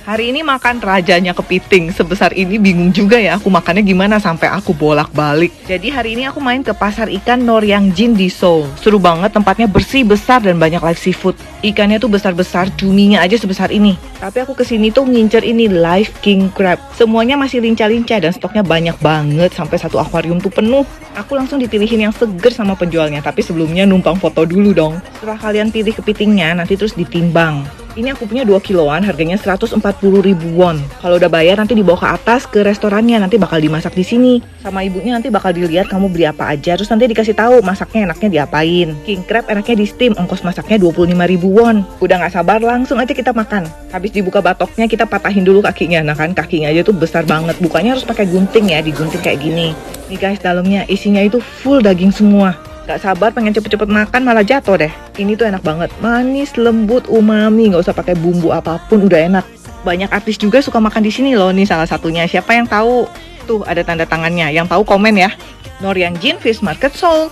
Hari ini makan rajanya kepiting sebesar ini, bingung juga ya aku makannya gimana sampai aku bolak-balik. Jadi hari ini aku main ke pasar ikan Noryangjin di Seoul. Seru banget, tempatnya bersih, besar, dan banyak live seafood. Ikannya tuh besar-besar, cuminya aja sebesar ini. Tapi aku kesini tuh ngincer ini live king crab. Semuanya masih lincah-lincah dan stoknya banyak banget, sampai satu akuarium tuh penuh. Aku langsung dipilihin yang seger sama penjualnya, tapi sebelumnya numpang foto dulu dong. Setelah kalian pilih kepitingnya, nanti terus ditimbang. Ini aku punya 2 kiloan, harganya 140.000 won. Kalau udah bayar nanti dibawa ke atas ke restorannya, nanti bakal dimasak di sini. Sama ibunya nanti bakal dilihat kamu beli apa aja, terus nanti dikasih tahu masaknya enaknya diapain. King crab enaknya di steam, ongkos masaknya 25.000 won. Udah nggak sabar, langsung aja kita makan. Habis dibuka batoknya kita patahin dulu kakinya. Nah kan kakinya aja tuh besar banget, bukanya harus pakai gunting ya, digunting kayak gini. Nih guys, dalamnya isinya itu full daging semua. Gak sabar pengen cepet-cepet makan, malah jatuh deh. Ini tuh enak banget, manis, lembut, umami, gak usah pakai bumbu apapun udah enak. Banyak artis juga suka makan di sini loh, nih salah satunya. Siapa yang tahu? Tuh ada tanda tangannya, yang tahu komen ya. Noryangjin Fish Market Seoul.